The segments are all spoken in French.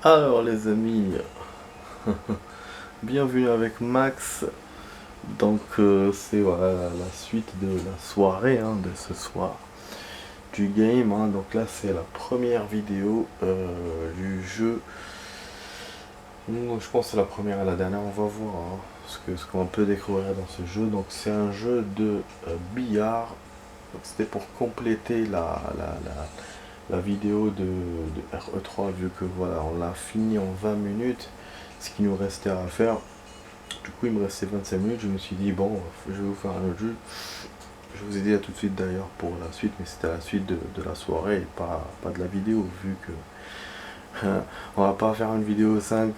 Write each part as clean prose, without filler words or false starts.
Alors les amis, bienvenue avec Max. Donc c'est voilà, la suite de la soirée de ce soir du game. Donc là c'est la première vidéo du jeu. Je pense que c'est la première et la dernière. On va voir ce qu'on peut découvrir dans ce jeu. Donc c'est un jeu de billard. Donc c'était pour compléter la vidéo de RE3 vu que voilà on l'a fini en 20 minutes. Ce qui nous restait à faire. Du coup, il me restait 25 minutes. Je me suis dit, bon, je vais vous faire un autre jeu. Je vous ai dit à tout de suite d'ailleurs pour la suite, mais c'était la suite de la soirée et pas de la vidéo, vu que on va pas faire une vidéo 5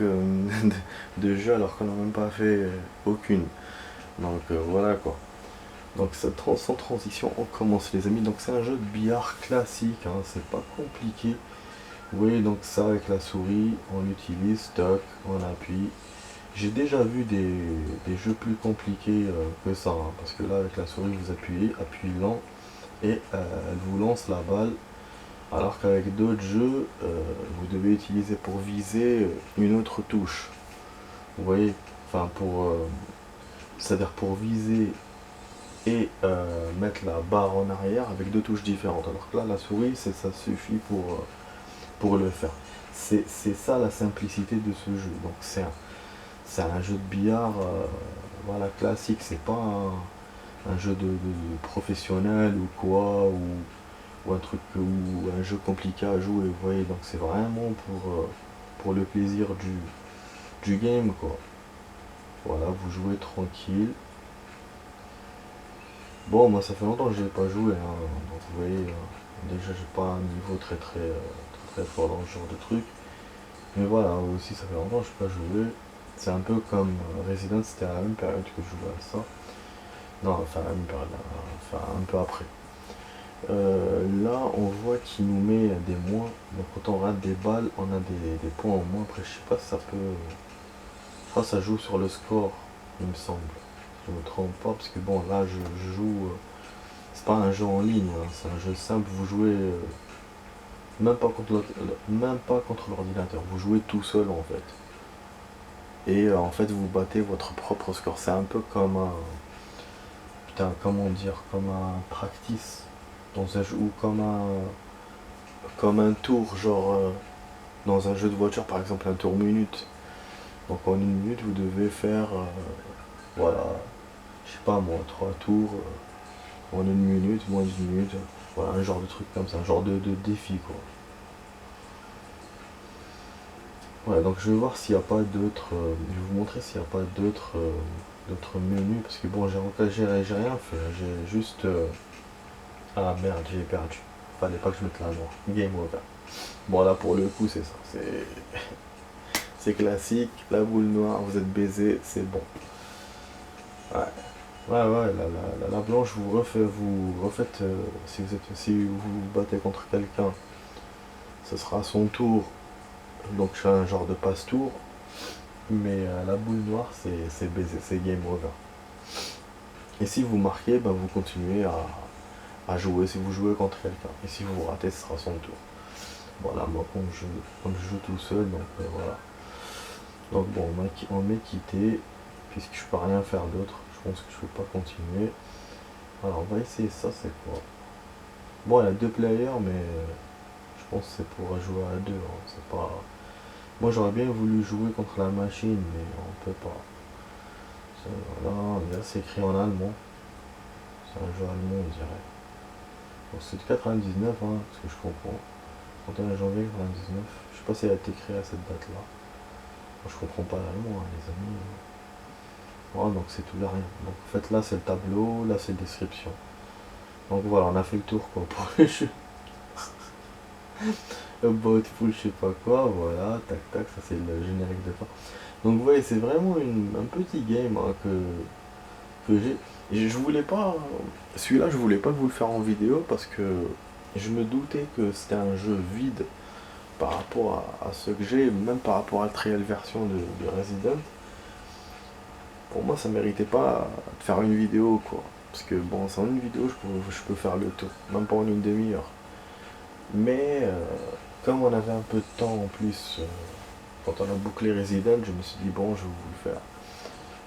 de jeu alors qu'on n'a même pas fait aucune. Donc voilà quoi. Donc sans transition, on commence les amis. Donc c'est un jeu de billard classique, c'est pas compliqué. Vous voyez donc ça avec la souris, on utilise, stock, on appuie. J'ai déjà vu des jeux plus compliqués que ça, parce que là avec la souris vous appuyez, appui lent, et elle vous lance la balle, alors qu'avec d'autres jeux, vous devez utiliser pour viser une autre touche. Vous voyez, enfin c'est-à-dire pour viser et mettre la barre en arrière avec deux touches différentes. Alors que là la souris, ça suffit pour le faire. C'est ça la simplicité de ce jeu. Donc c'est un jeu de billard voilà, classique, c'est pas un jeu de professionnel ou quoi, ou un truc ou un jeu compliqué à jouer, vous voyez, donc c'est vraiment pour le plaisir du game quoi. Voilà, vous jouez tranquille. Bon, moi ça fait longtemps que j'ai pas joué, donc vous voyez, déjà j'ai pas un niveau très fort dans ce genre de truc. Mais voilà, aussi ça fait longtemps que je n'ai pas joué. C'est un peu comme Resident, c'était à la même période que je jouais à ça. Non, enfin la même période, enfin un peu après. Là, on voit qu'il nous met des moins. Donc quand on rate des balles, on a des points en moins. Après, je sais pas si ça peut. Je crois que ça joue sur le score, il me semble. Je me trompe pas, parce que bon, là, je joue. C'est pas un jeu en ligne, c'est un jeu simple. Vous jouez même pas contre l'ordinateur. Vous jouez tout seul en fait. Et en fait, vous battez votre propre score. C'est un peu comme un. Putain, comment dire, comme un practice dans un jeu, ou comme un tour, genre dans un jeu de voiture, par exemple, un tour minute. Donc en une minute, vous devez faire, voilà, je sais pas moi, trois tours en une minute, moins d'une minute. Voilà, un genre de truc comme ça, un genre de défi, quoi. Voilà, donc je vais voir s'il n'y a pas d'autres. Je vais vous montrer s'il n'y a pas d'autres menus, parce que bon, j'ai rien fait, j'ai juste. Ah merde, j'ai perdu. Fallait pas que je mette la noire. Game over. Bon, là pour le coup, c'est ça. C'est classique. La boule noire, vous êtes baisé, c'est bon. Ouais. Ouais, la blanche, vous refaites, si vous vous battez contre quelqu'un, ce sera à son tour. Donc, je fais un genre de passe-tour. Mais la boule noire, c'est baisé, c'est game over. Et si vous marquez, ben, vous continuez à jouer si vous jouez contre quelqu'un. Et si vous ratez, ce sera son tour. Voilà, moi, comme je joue tout seul, donc voilà. Donc bon, on m'est quitté, puisque je peux rien faire d'autre. Je pense que je peux pas continuer. Alors on va essayer ça, c'est quoi? Bon, il y a deux players, mais je pense que c'est pour jouer à deux. C'est pas. Moi j'aurais bien voulu jouer contre la machine, mais on peut pas. Voilà, là c'est écrit en allemand. C'est un jeu allemand, on dirait. Bon, c'est de 99, ce que je comprends. 31 janvier 99. Je sais pas si elle a été créée à cette date-là. Moi, je comprends pas l'allemand, les amis. Voilà, donc c'est tout là rien. Donc en fait là c'est le tableau, là c'est la description. Donc voilà, on a fait le tour quoi pour le jeu. About full je sais pas quoi, voilà, tac tac, ça c'est le générique de fin. Donc vous voyez, c'est vraiment un petit game que j'ai. Et je voulais pas. Celui-là je voulais pas vous le faire en vidéo parce que je me doutais que c'était un jeu vide par rapport à ce que j'ai, même par rapport à la réelle version de Resident. Pour moi ça méritait pas de faire une vidéo quoi. Parce que bon, sans une vidéo je peux faire le tour, même pas en une demi-heure. Mais comme on avait un peu de temps en plus quand on a bouclé Resident, je me suis dit bon, je vais vous le faire.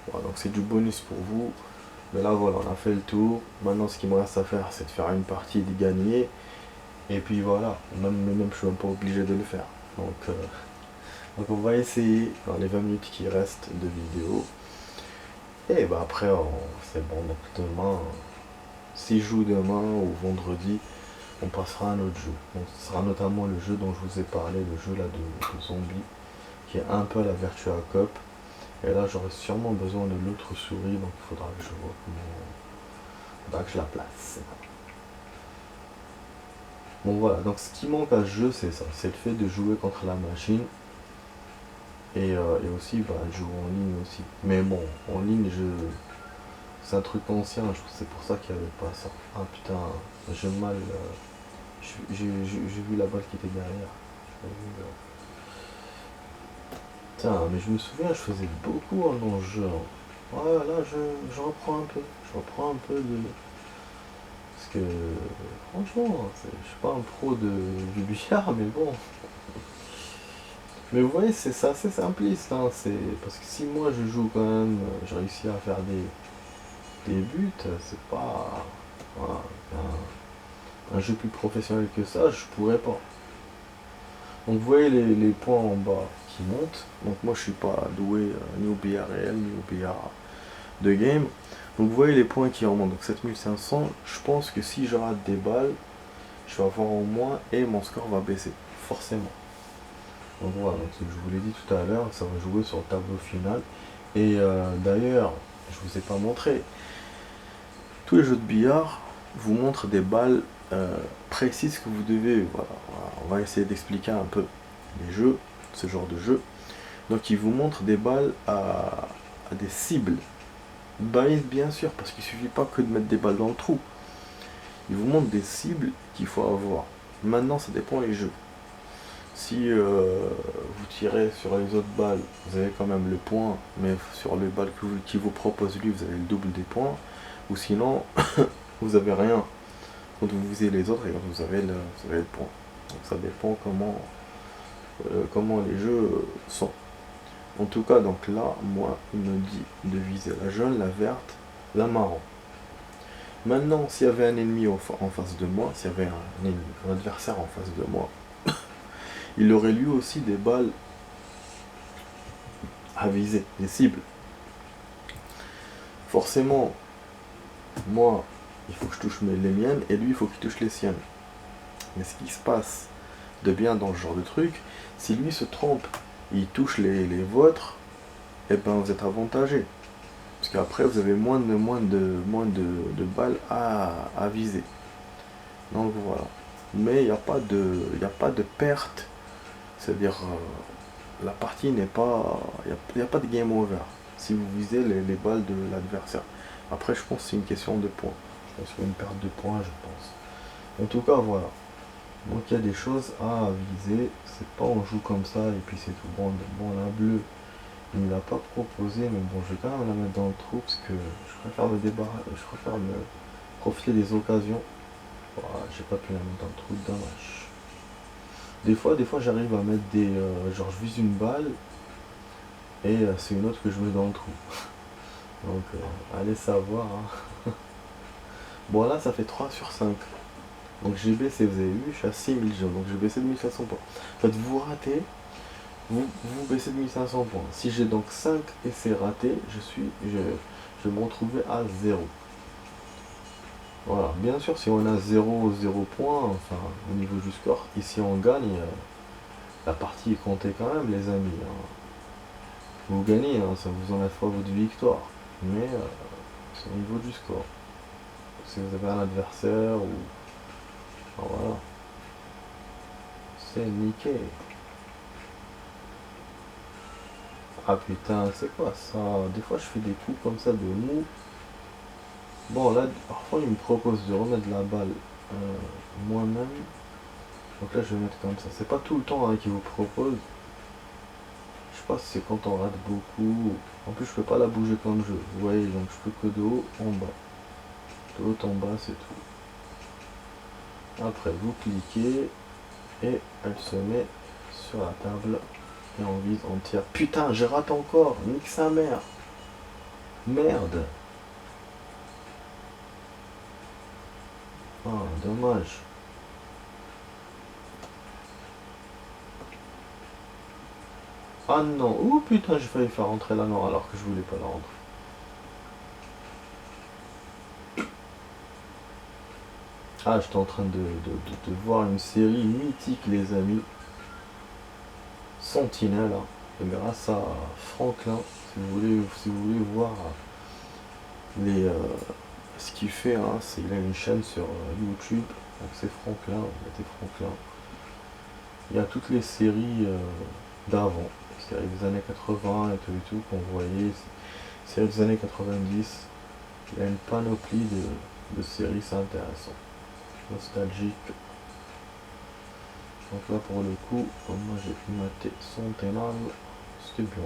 Voilà, donc c'est du bonus pour vous. Mais là voilà, on a fait le tour. Maintenant ce qu'il me reste à faire, c'est de faire une partie et d'y gagner. Et puis voilà, même je suis même pas obligé de le faire. Donc on va essayer dans les 20 minutes qui restent de vidéo. Et bah après c'est bon, donc demain, si je joue demain ou vendredi, on passera à un autre jeu. Donc ce sera notamment le jeu dont je vous ai parlé, le jeu là de zombies, qui est un peu à la Virtua Cop. Et là j'aurai sûrement besoin de l'autre souris, donc il faudra que je vois que je la place. Bon voilà, donc ce qui manque à ce jeu c'est ça, c'est le fait de jouer contre la machine. Et aussi bah, jouer en ligne aussi. Mais bon, en ligne c'est un truc ancien, je trouve que c'est pour ça qu'il n'y avait pas ça. Ah putain, j'ai mal. J'ai vu la balle qui était derrière. J'ai vu, Putain, mais je me souviens, je faisais beaucoup en jeu. Ouais, là, je reprends un peu. Je reprends un peu de. Parce que, franchement, je suis pas un pro du billard, mais bon. Mais vous voyez, c'est assez simpliste. Hein, parce que si moi je joue quand même, j'ai réussi à faire des buts, c'est pas. Voilà, un jeu plus professionnel que ça, je pourrais pas. Donc vous voyez les points en bas qui montent. Donc moi je suis pas doué ni au billard réel ni au billard de game. Donc vous voyez les points qui remontent. Donc 7500, je pense que si je rate des balles, je vais avoir en moins et mon score va baisser. Forcément. Donc voilà, donc je vous l'ai dit tout à l'heure, ça va jouer sur le tableau final. Et d'ailleurs, je vous ai pas montré. Tous les jeux de billard vous montrent des balles précises que vous devez. Voilà, on va essayer d'expliquer un peu les jeux, ce genre de jeu. Donc ils vous montrent des balles à des cibles. Balise bien sûr, parce qu'il suffit pas que de mettre des balles dans le trou. Ils vous montrent des cibles qu'il faut avoir. Maintenant ça dépend des jeux. Si vous tirez sur les autres balles, vous avez quand même le point, mais sur les balles qui vous propose lui, vous avez le double des points. Ou sinon, vous avez rien quand vous visez les autres et quand vous avez le point. Donc ça dépend comment les jeux sont. En tout cas, donc là, moi, il me dit de viser la jaune, la verte, la marron. Maintenant, s'il y avait un ennemi en face de moi, s'il y avait un adversaire en face de moi, il aurait lui aussi des balles à viser, des cibles. Forcément, moi, il faut que je touche les miennes et lui, il faut qu'il touche les siennes. Mais ce qui se passe de bien dans ce genre de truc, si lui se trompe, il touche les vôtres, et ben vous êtes avantagé. Parce qu'après, vous avez moins de balles à viser. Donc voilà. Mais il n'y a pas de perte. C'est-à-dire, la partie n'est pas. Il n'y a pas de game over. Si vous visez les balles de l'adversaire. Après, je pense que c'est une question de points. Je pense qu'il y a une perte de points, je pense. En tout cas, voilà. Donc il y a des choses à viser. C'est pas on joue comme ça et puis c'est tout. Bon, la bleue, il ne l'a pas proposé, mais bon, je vais quand même la mettre dans le trou parce que je préfère me profiter des occasions. Voilà, j'ai pas pu la mettre dans le trou, dommage. Des fois j'arrive à mettre genre je vise une balle et c'est une autre que je mets dans le trou. Donc allez savoir. Hein. Bon là ça fait 3 sur 5. Donc j'ai baissé, vous avez vu, je suis à 6000 jaunes, donc j'ai baissé de 1500 points. En fait vous ratez, vous baissez de 1500 points. Si j'ai donc 5 essais ratés, je vais me retrouver à 0. Voilà, bien sûr si on a 0 points, enfin au niveau du score, ici on gagne, la partie est comptée quand même les amis. Hein. Vous gagnez, hein, ça vous enlève pas votre victoire. Mais c'est au niveau du score. Si vous avez un adversaire ou. Enfin, voilà. C'est niqué. Ah putain, c'est quoi ça? Des fois je fais des coups comme ça de mou. Bon là, parfois il me propose de remettre la balle moi-même. Donc là je vais mettre comme ça. C'est pas tout le temps hein, qu'il vous propose. Je sais pas si c'est quand on rate beaucoup. En plus je peux pas la bouger comme je veux. Vous voyez, donc je peux que de haut en bas. De haut en bas c'est tout. Après vous cliquez et elle se met sur la table Et on vise, on tire. Putain, je rate encore. Nique sa mère. Merde. Ah, dommage. Ah non. Ouh putain, j'ai failli faire rentrer la noire alors que je voulais pas la rentrer. Ah, j'étais en train de voir une série mythique, les amis. Sentinelle, hein. Et grâce à Franklin, si vous voulez voir les, ce qu'il fait, hein, il a une chaîne sur YouTube, donc c'est Franklin, mettez Franklin. Il y a toutes les séries d'avant, séries des années 80 et tout qu'on voyait, séries des années 90. Il y a une panoplie de séries, c'est intéressant. Nostalgique. Donc là pour le coup, moi j'ai pu mater Sentinelle, c'était bien.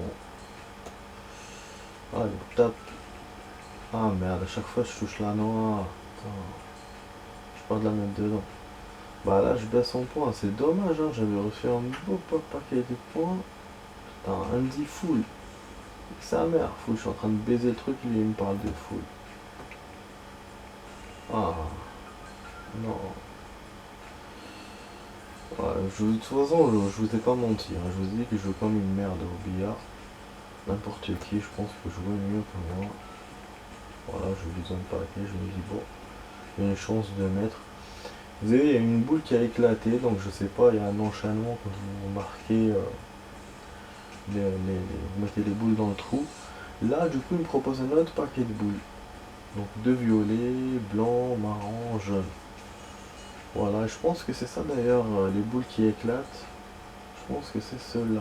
Allez, tape. Ah merde, à chaque fois je touche la noix. Putain, je peux pas de la mettre dedans. Bah là je baisse en points, c'est dommage, hein, j'avais reçu un beau paquet de points. Putain, Andy full. Sa mère, full, je suis en train de baiser le truc, lui il me parle de full. Ah non. Ouais, de toute façon, je vous ai pas menti, hein, je vous ai dit que je joue comme une merde au billard. N'importe qui, je pense que jouer mieux que moi. Voilà, je besoin de paquet, je me dis bon, il y a une chance de mettre. Vous avez, il y a une boule qui a éclaté, donc je sais pas, il y a un enchaînement quand vous marquez, vous mettez les boules dans le trou. Là, du coup, il me propose un autre paquet de boules. Donc deux violets, blanc, marron, jaune. Voilà, je pense que c'est ça d'ailleurs, les boules qui éclatent. Je pense que c'est ceux-là.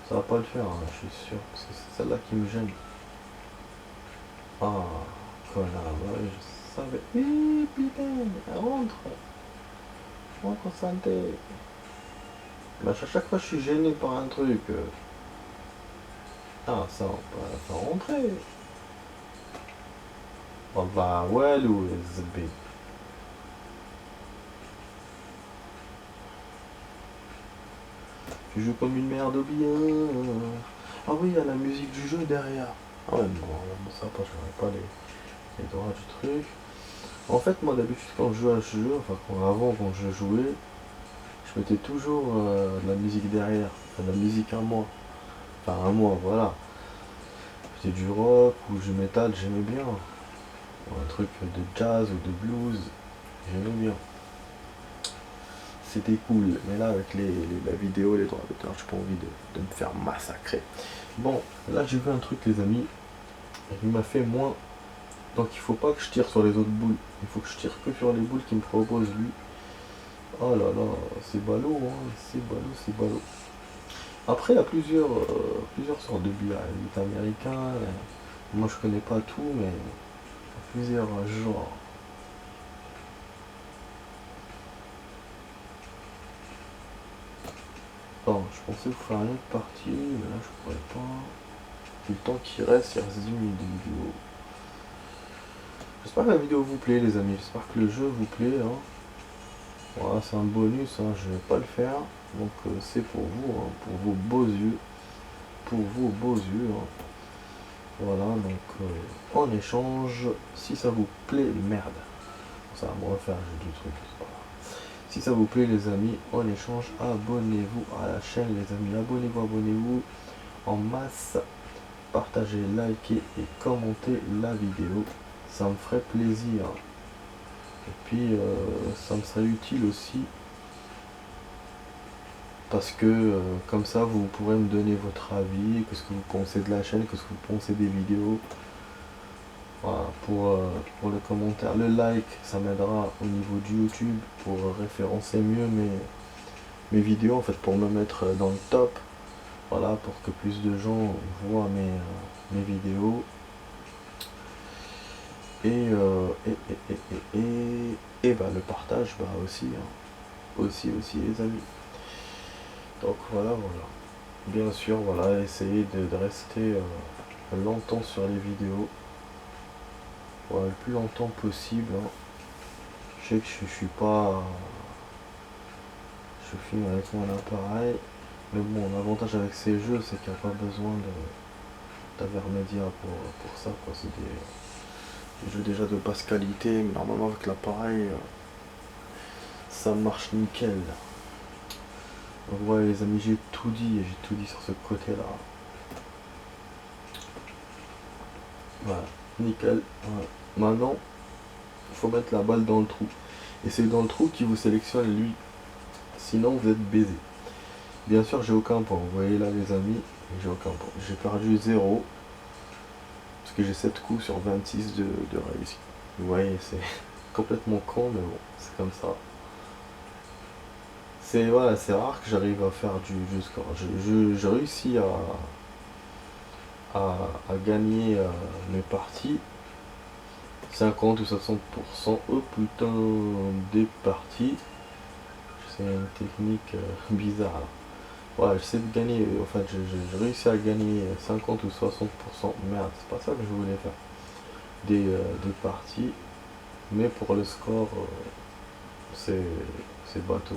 Ça va pas le faire, hein, je suis sûr, parce que c'est celle-là qui me gêne. Ah, connard, ouais, je savais. Eh putain, rentre, rentre santé. Bah, à chaque fois je suis gêné par un truc. Ah, ça, on peut la faire rentrer. Oh bah, ouais, Louis, tu joues comme une merde au billard. Ah oui, il y a la musique du jeu derrière. Ah ouais, bon, ça, pas, je pas les droits du truc. En fait, moi d'habitude, quand je joue à ce jeu, enfin, quand je jouais, je mettais toujours de la musique derrière. Enfin, de la musique à moi. Enfin, à moi, voilà. C'était du rock ou du métal, j'aimais bien. Ou un truc de jazz ou de blues, j'aimais bien. C'était cool. Mais là, avec la vidéo, les droits d'auteur, j'ai pas envie de me faire massacrer. Bon, là, j'ai vu un truc, les amis. Il m'a fait moins. Donc, il faut pas que je tire sur les autres boules. Il faut que je tire que sur les boules qu'il me propose, lui. Oh là là, c'est ballot, hein. C'est ballot, c'est ballot. Après, il y a plusieurs sortes de billard. Il est américain. Moi, je connais pas tout, mais il y a plusieurs genres. Bon, je pensais vous faire une autre partie, mais là, je pourrais pas. Le temps qui reste, il reste 10 minutes de vidéo. J'espère que la vidéo vous plaît, les amis. J'espère que le jeu vous plaît. Hein. Voilà, c'est un bonus, hein. Je vais pas le faire. Donc, c'est pour vous, hein, pour vos beaux yeux. Pour vos beaux yeux. Hein. Voilà, donc en échange, si ça vous plaît, merde. Ça va me refaire, j'ai du truc. Voilà. Si ça vous plaît, les amis, en échange, abonnez-vous à la chaîne, les amis. Abonnez-vous en masse. Partagez, likez et commentez la vidéo. Ça me ferait plaisir. Et puis, ça me serait utile aussi. Parce que comme ça, vous pourrez me donner votre avis, qu'est-ce que vous pensez de la chaîne, qu'est-ce que vous pensez des vidéos. Voilà, pour le commentaire. Le like, ça m'aidera au niveau du YouTube pour référencer mieux mes vidéos, en fait, pour me mettre dans le top. Voilà, pour que plus de gens voient mes vidéos. Et bah, le partage, bah aussi, hein. Aussi, les amis. Donc voilà. Bien sûr, voilà, essayez de rester longtemps sur les vidéos. Voilà, le plus longtemps possible. Hein. sais que je suis pas... Je filme avec mon appareil. Mais bon, l'avantage avec ces jeux, c'est qu'il n'y a pas besoin d'Avermedia pour ça, quoi. C'est des jeux déjà de basse qualité, mais normalement avec l'appareil, ça marche nickel. Donc ouais les amis, j'ai tout dit sur ce côté-là. Voilà, nickel. Voilà. Maintenant, il faut mettre la balle dans le trou. Et c'est dans le trou qui vous sélectionne lui. Sinon, vous êtes baisé. Bien sûr, j'ai aucun point. Vous voyez là, les amis, j'ai aucun point. J'ai perdu 0. Parce que j'ai 7 coups sur 26 de réussite. Vous voyez, c'est complètement con, mais bon, c'est comme ça. C'est voilà, c'est rare que j'arrive à faire du score. Je réussis à gagner mes parties 50 ou 60%. Oh putain, des parties. C'est une technique bizarre là. Ouais, j'essaie de gagner, enfin j'ai réussi à gagner 50 ou 60%. Merde, c'est pas ça que je voulais faire. Des parties. Mais pour le score, c'est bateau.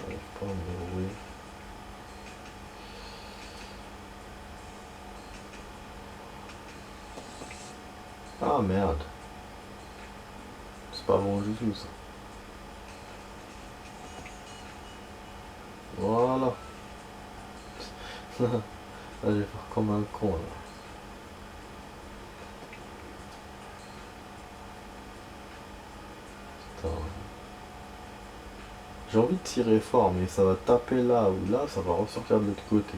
J'arrive pas à me débrouiller. Ah merde. C'est pas bon du tout ça. Voilà. Là je vais faire comme un con là. Putain. J'ai envie de tirer fort mais ça va taper là ou là, ça va ressortir de l'autre côté.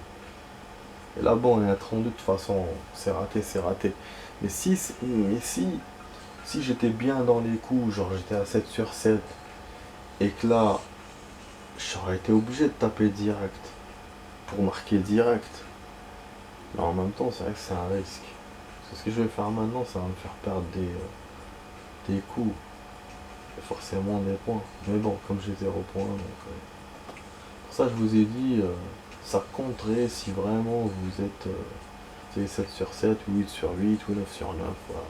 Et là bon on est à 32 de toute façon, c'est raté, c'est raté. Mais si j'étais bien dans les coups, genre j'étais à 7 sur 7, et que là, j'aurais été obligé de taper direct, pour marquer direct. Mais en même temps, c'est vrai que c'est un risque. Parce que ce que je vais faire maintenant, ça va me faire perdre des coups. Et forcément des points. Mais bon, comme j'ai 0 points, donc... pour ça, je vous ai dit, ça compterait si vraiment vous êtes 7 sur 7, ou 8 sur 8, ou 9 sur 9, voilà.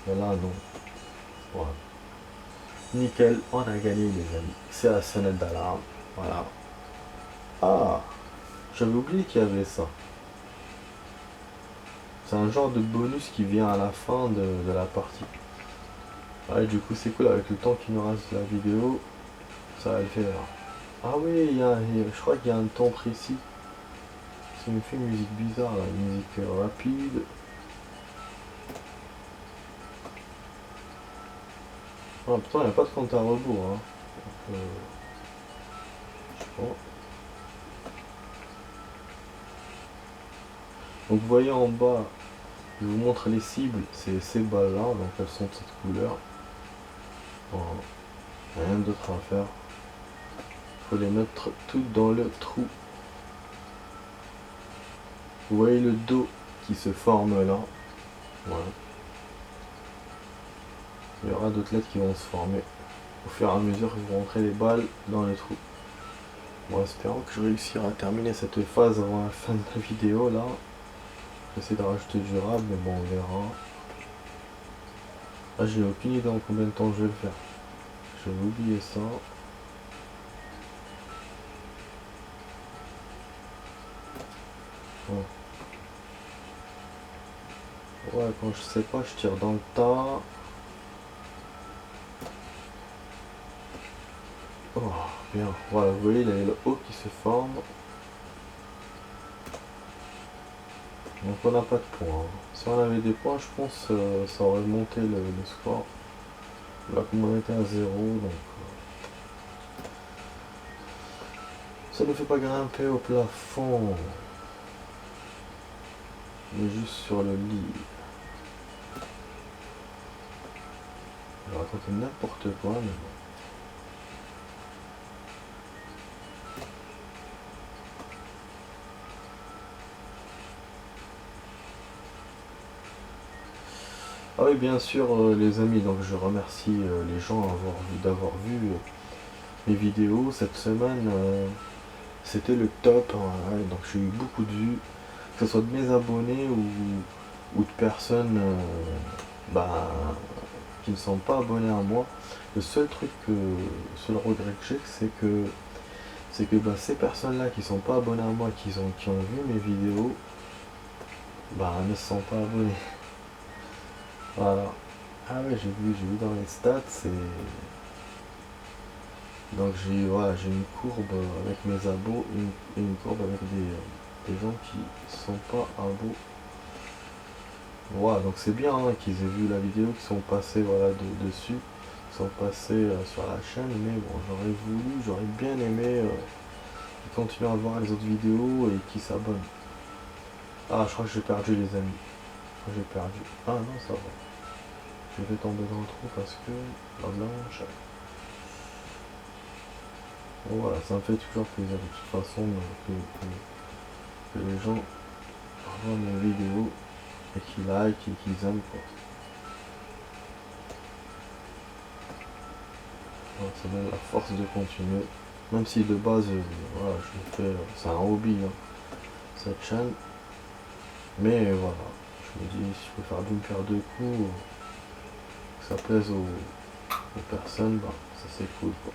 Mais là, non. Voilà. Nickel, on a gagné les amis. C'est la sonnette d'alarme. Voilà. Ah, j'avais oublié qu'il y avait ça. C'est un genre de bonus qui vient à la fin de la partie. Ouais, du coup c'est cool, avec le temps qui nous reste de la vidéo, ça va le faire. Ah oui, je crois qu'il y a un temps précis. Ça me fait une musique bizarre là, une musique rapide. Ah putain, il n'y a pas de compte à rebours. Hein. Donc, je sais pas. Donc vous voyez en bas, je vous montre les cibles, c'est ces balles là, donc elles sont de cette couleur. Voilà. Rien d'autre à faire. Il faut les mettre toutes dans le trou. Vous voyez le dos qui se forme là. Voilà. Il y aura d'autres lettres qui vont se former au fur et à mesure que vous rentrez les balles dans les trous. Bon, espérons que je réussirai à terminer cette phase avant la fin de la vidéo là. J'essaie de rajouter du rab, mais bon, on verra. Ah, j'ai aucune idée en combien de temps je vais le faire. Je vais oublier ça. Bon. Ouais, quand je sais pas, je tire dans le tas. Oh, bien. Voilà, vous voyez, il y a le haut qui se forme. Donc on n'a pas de points. Si on avait des points, je pense ça aurait monté le score. Là, comme on était à 0, donc... ça ne fait pas grimper au plafond. Mais juste sur le lit. Je vais raconter n'importe quoi, mais bon. Ah oui, bien sûr, les amis, donc je remercie les gens d'avoir vu mes vidéos cette semaine. C'était le top, hein, ouais, donc j'ai eu beaucoup de vues, que ce soit de mes abonnés ou de personnes bah, qui ne sont pas abonnés à moi. Le seul truc le seul regret que j'ai, c'est que bah, ces personnes-là qui sont pas abonnées à moi, qui ont vu mes vidéos, bah ne se sont pas abonnés. Voilà. Ah ouais, j'ai vu dans les stats, c'est. Donc voilà, j'ai une courbe avec mes abos et une courbe avec des gens qui sont pas abos. Voilà, donc c'est bien hein, qu'ils aient vu la vidéo, qu'ils sont passés voilà, dessus, qu'ils sont passés sur la chaîne, mais bon, j'aurais bien aimé qu'ils continuent à voir les autres vidéos et qu'ils s'abonnent. Ah, je crois que j'ai perdu les amis. J'ai perdu. Ah non, ça va. Je vais tomber dans le trou parce que la blanche. Bon, voilà, ça me fait toujours plaisir de toute façon que les gens voient mes vidéos et qu'ils like et qu'ils aiment quoi. Voilà, ça donne la force de continuer. Même si de base, voilà, je le fais, c'est un hobby hein, cette chaîne. Mais voilà, je me dis si je peux faire d'une pierre deux coups, que ça plaise aux personnes, bah, ça c'est cool quoi.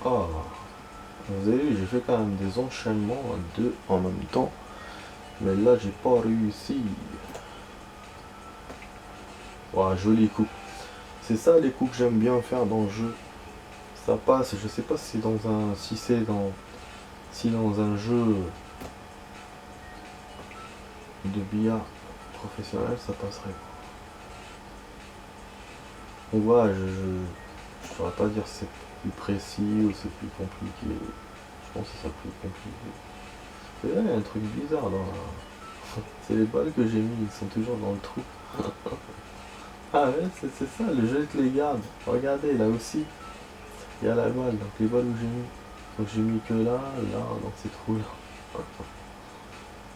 Ah, vous avez vu, j'ai fait quand même des enchaînements à deux en même temps. Mais là, j'ai pas réussi. Ouah, joli coup. C'est ça les coups que j'aime bien faire dans le jeu. Ça passe, je sais pas si si dans un jeu de billard professionnel ça passerait. Donc voilà, je saurais pas dire si c'est plus précis ou c'est plus compliqué. Je pense que c'est plus compliqué. Et là, il y a un truc bizarre dans la. C'est les balles que j'ai mis, ils sont toujours dans le trou. Ah ouais, c'est ça, le jeu te les garde. Regardez, là aussi, il y a la balle, donc les balles où j'ai mis. Donc j'ai mis que là, dans ces trous-là.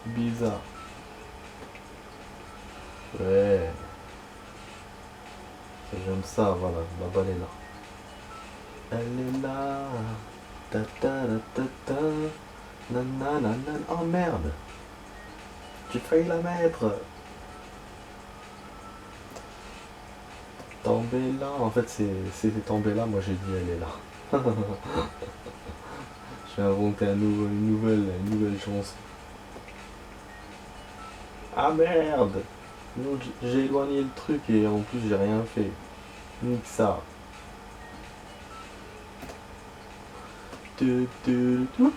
Bizarre. Ouais, j'aime ça, voilà, la balle est là. Elle est là. Ta ta ta ta ta. Nanana. Oh merde. J'ai failli la mettre. Tomber là. En fait, c'était tombé là. Moi, j'ai dit elle est là. Je vais inventer une nouvelle chanson. Ah merde. Non, j'ai éloigné le truc et en plus, j'ai rien fait. Nique ça. Oh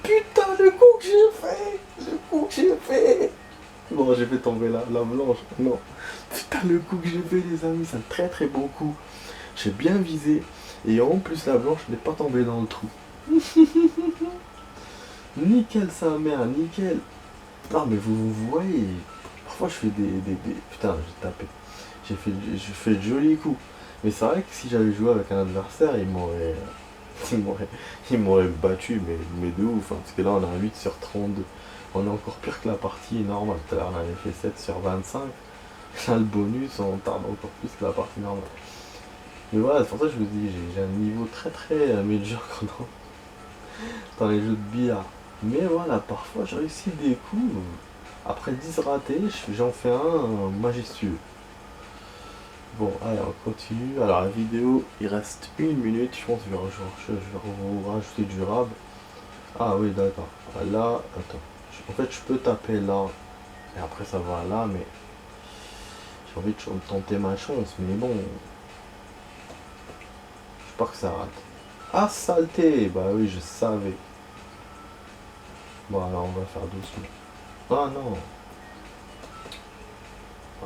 putain, le coup que j'ai fait. Le coup que j'ai fait. Bon, j'ai fait tomber la blanche. Non. Putain, le coup que j'ai fait, les amis, c'est un très très bon coup. J'ai bien visé. Et en plus, la blanche n'est pas tombée dans le trou. Nickel, sa mère, nickel. Non, mais vous voyez. Parfois, je fais Putain, j'ai tapé. Je fais de jolis coups. Mais c'est vrai que si j'avais joué avec un adversaire, il m'aurait battu, mais de ouf. Hein, parce que là, on a un 8 sur 32. On est encore pire que la partie normale. Tout à l'heure, on avait fait 7 sur 25. Là, le bonus, on tarde encore plus que la partie normale. Mais voilà, c'est pour ça que je vous dis, j'ai un niveau très très médiocre dans les jeux de billard. Mais voilà, parfois, je réussis des coups. Après 10 ratés, j'en fais un majestueux. Bon, allez, on continue. Alors, la vidéo, il reste 1 minute. Je pense que je vais vous rajouter du rab. Ah oui, d'accord. Là, attends. En fait, je peux taper là. Et après, ça va là, mais j'ai envie de tenter ma chance. Mais bon, je pas que ça rate. Ah, saleté. Bah oui, je savais. Bon, alors, on va faire doucement. Ah non.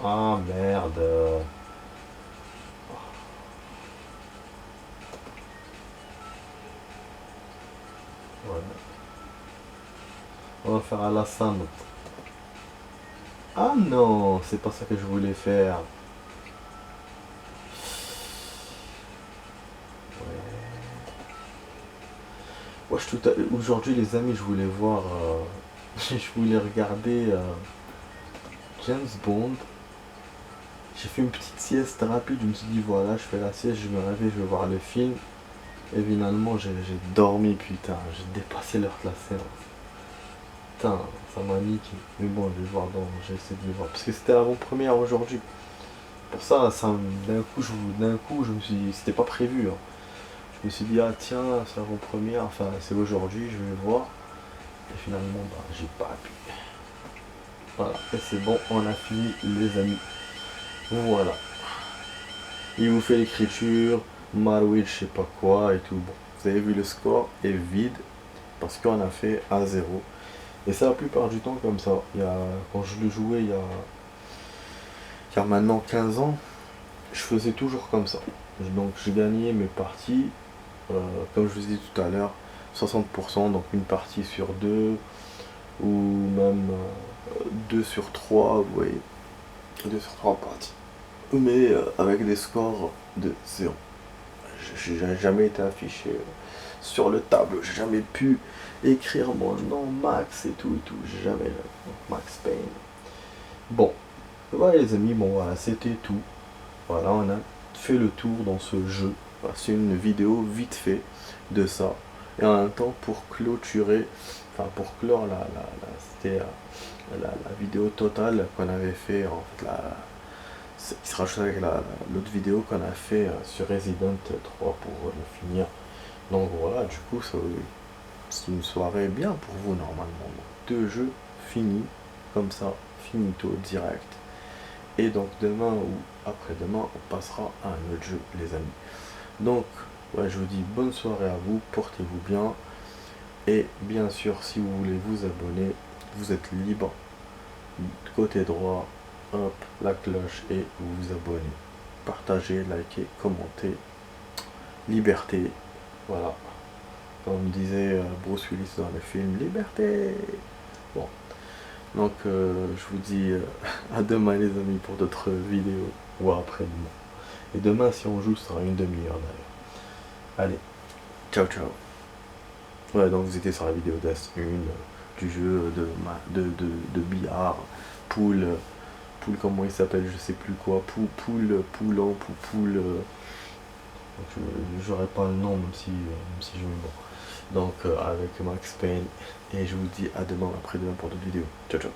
Ah, merde. Ouais. On va faire à la Sam. Ah non, c'est pas ça que je voulais faire. Ouais, aujourd'hui les amis, je voulais voir, je voulais regarder James Bond. J'ai fait une petite sieste rapide, je me suis dit voilà, je fais la sieste, je me réveille, je vais voir le film. Et finalement, j'ai dormi, putain, j'ai dépassé l'heure de la séance. Putain, ça m'a niqué. Mais bon, je vais voir, j'ai essayé de voir. Parce que c'était l'avant-première aujourd'hui. Pour ça, d'un coup, je me suis dit, c'était pas prévu, hein. Je me suis dit, ah tiens, c'est l'avant-première, enfin, c'est aujourd'hui, je vais voir. Et finalement, bah, j'ai pas pu. Voilà, et c'est bon, on a fini, les amis. Voilà. Il vous fait l'écriture, Marwich, je sais pas quoi et tout. Bon, vous avez vu, le score est vide parce qu'on a fait 1-0. Et c'est la plupart du temps comme ça. Quand je le jouais il y a maintenant 15 ans, je faisais toujours comme ça. Donc je gagnais mes parties, comme je vous ai dit tout à l'heure, 60%, donc une partie sur deux, ou même 2 sur 3, vous voyez, 2 sur 3 parties. Mais avec des scores de 0. J'ai jamais été affiché sur le tableau, j'ai jamais pu écrire mon nom Max et tout, jamais. Max Payne. Bon, voilà les amis, bon voilà, c'était tout. Voilà, on a fait le tour dans ce jeu. Voilà, c'est une vidéo vite fait de ça. Et en même temps, pour clôturer, enfin pour clore c'était la vidéo totale qu'on avait fait, en fait, qui se rajoute avec l'autre vidéo qu'on a fait sur Resident 3 pour le finir. Donc voilà, du coup, c'est une soirée bien pour vous normalement. Donc, 2 jeux finis, comme ça, finito, direct. Et donc demain ou après-demain, on passera à un autre jeu, les amis. Donc, ouais, je vous dis bonne soirée à vous, portez-vous bien. Et bien sûr, si vous voulez vous abonner, vous êtes libre. Côté droit, hop, la cloche et vous vous abonnez. Partagez, likez, commentez. Liberté. Voilà. Comme disait Bruce Willis dans le film, liberté. Bon. Donc, je vous dis à demain, les amis, pour d'autres vidéos. Ou après-demain. Et demain, si on joue, ce sera une demi-heure d'ailleurs. Allez, ciao, ciao. Ouais, donc vous étiez sur la vidéo d'As 1 du jeu de billard, poule, comment il s'appelle, je sais plus quoi, poulant, poule. J'aurais pas le nom, même si je me bon. Donc, avec Max Payne. Et je vous dis à demain, après-demain pour d'autres vidéos. Ciao, ciao.